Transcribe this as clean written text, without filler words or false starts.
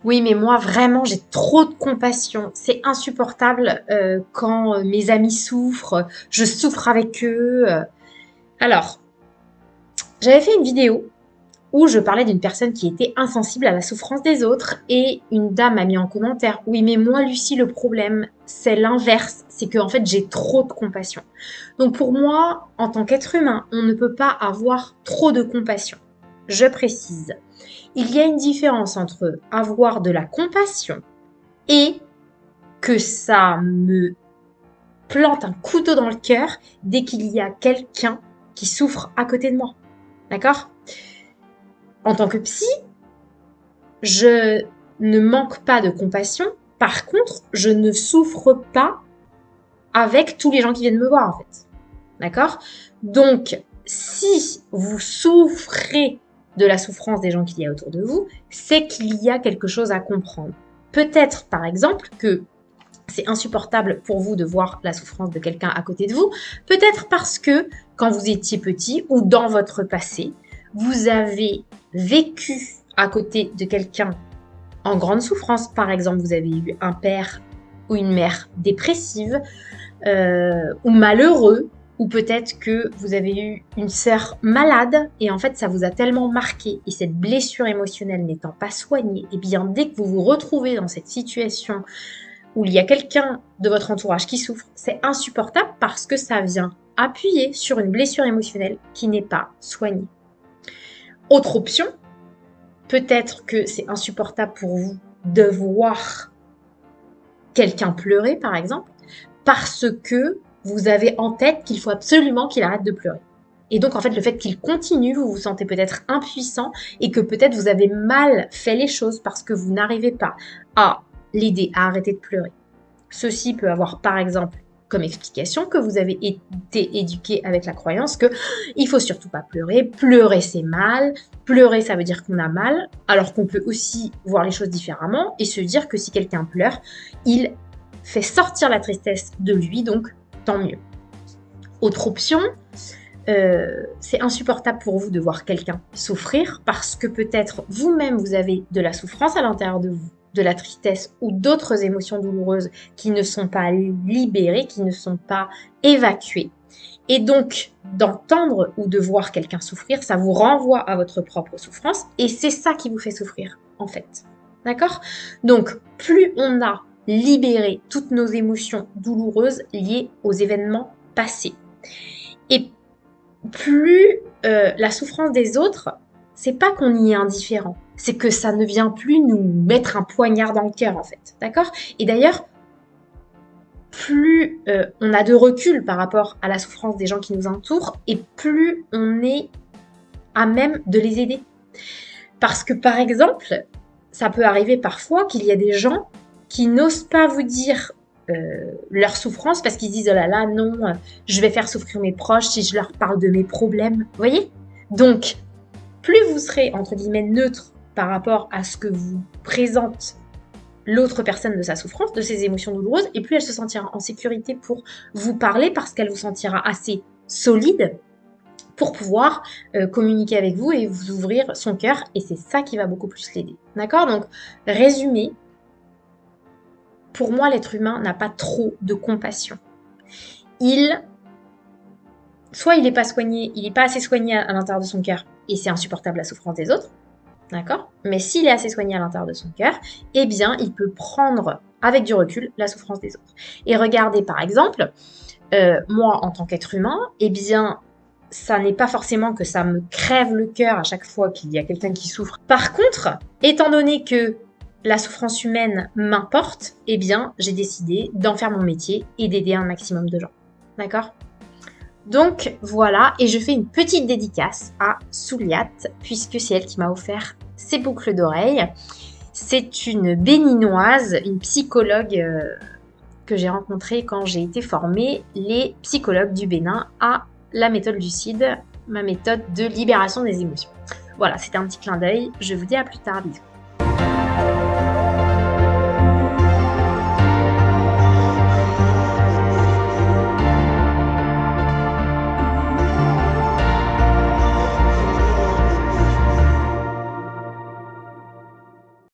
Oui, mais moi, vraiment, j'ai trop de compassion. C'est insupportable quand mes amis souffrent. Je souffre avec eux. Alors, j'avais fait une vidéo où je parlais d'une personne qui était insensible à la souffrance des autres et une dame a mis en commentaire, oui, mais moi, Lucie, le problème, c'est l'inverse. C'est que, en fait, j'ai trop de compassion. Donc, pour moi, en tant qu'être humain, on ne peut pas avoir trop de compassion. Je précise. Il y a une différence entre avoir de la compassion et que ça me plante un couteau dans le cœur dès qu'il y a quelqu'un qui souffre à côté de moi. D'accord? En tant que psy, je ne manque pas de compassion. Par contre, je ne souffre pas avec tous les gens qui viennent me voir, en fait. D'accord? Donc, si vous souffrez de la souffrance des gens qu'il y a autour de vous, c'est qu'il y a quelque chose à comprendre. Peut-être, par exemple, que c'est insupportable pour vous de voir la souffrance de quelqu'un à côté de vous. Peut-être parce que, quand vous étiez petit ou dans votre passé, vous avez vécu à côté de quelqu'un en grande souffrance. Par exemple, vous avez eu un père ou une mère dépressive ou malheureux, ou peut-être que vous avez eu une sœur malade et en fait ça vous a tellement marqué et cette blessure émotionnelle n'étant pas soignée, et bien dès que vous vous retrouvez dans cette situation où il y a quelqu'un de votre entourage qui souffre, c'est insupportable parce que ça vient appuyer sur une blessure émotionnelle qui n'est pas soignée. Autre option, peut-être que c'est insupportable pour vous de voir quelqu'un pleurer par exemple, parce que vous avez en tête qu'il faut absolument qu'il arrête de pleurer. Et donc, en fait, le fait qu'il continue, vous vous sentez peut-être impuissant et que peut-être vous avez mal fait les choses parce que vous n'arrivez pas à l'aider à arrêter de pleurer. Ceci peut avoir, par exemple, comme explication que vous avez été éduqué avec la croyance que il faut surtout pas pleurer, pleurer c'est mal, pleurer ça veut dire qu'on a mal, alors qu'on peut aussi voir les choses différemment et se dire que si quelqu'un pleure, il fait sortir la tristesse de lui, donc tant mieux. Autre option, c'est insupportable pour vous de voir quelqu'un souffrir parce que peut-être vous-même vous avez de la souffrance à l'intérieur de vous, de la tristesse ou d'autres émotions douloureuses qui ne sont pas libérées, qui ne sont pas évacuées. Et donc, d'entendre ou de voir quelqu'un souffrir, ça vous renvoie à votre propre souffrance et c'est ça qui vous fait souffrir, en fait. D'accord? Donc, plus on a libéré toutes nos émotions douloureuses liées aux événements passés, et plus la souffrance des autres, c'est pas qu'on y est indifférent, c'est que ça ne vient plus nous mettre un poignard dans le cœur, en fait. D'accord? Et d'ailleurs, plus on a de recul par rapport à la souffrance des gens qui nous entourent, et plus on est à même de les aider. Parce que, par exemple, ça peut arriver parfois qu'il y a des gens qui n'osent pas vous dire leur souffrance parce qu'ils disent « Oh là là, non, je vais faire souffrir mes proches si je leur parle de mes problèmes. » Vous voyez? Donc, plus vous serez, entre guillemets, neutre par rapport à ce que vous présente l'autre personne de sa souffrance, de ses émotions douloureuses, et plus elle se sentira en sécurité pour vous parler parce qu'elle vous sentira assez solide pour pouvoir communiquer avec vous et vous ouvrir son cœur, et c'est ça qui va beaucoup plus l'aider. D'accord? Donc, résumé, pour moi, l'être humain n'a pas trop de compassion. Soit il n'est pas soigné, il n'est pas assez soigné à l'intérieur de son cœur, et c'est insupportable la souffrance des autres, d'accord? Mais s'il est assez soigné à l'intérieur de son cœur, eh bien, il peut prendre, avec du recul, la souffrance des autres. Et regardez, par exemple, moi, en tant qu'être humain, eh bien, ça n'est pas forcément que ça me crève le cœur à chaque fois qu'il y a quelqu'un qui souffre. Par contre, étant donné que la souffrance humaine m'importe, eh bien, j'ai décidé d'en faire mon métier et d'aider un maximum de gens. D'accord? Donc, voilà, et je fais une petite dédicace à Souliat, puisque c'est elle qui m'a offert ces boucles d'oreilles. C'est une béninoise, une psychologue que j'ai rencontrée quand j'ai été formée, les psychologues du Bénin, à la méthode lucide, ma méthode de libération des émotions. Voilà, c'était un petit clin d'œil. Je vous dis à plus tard, bisous.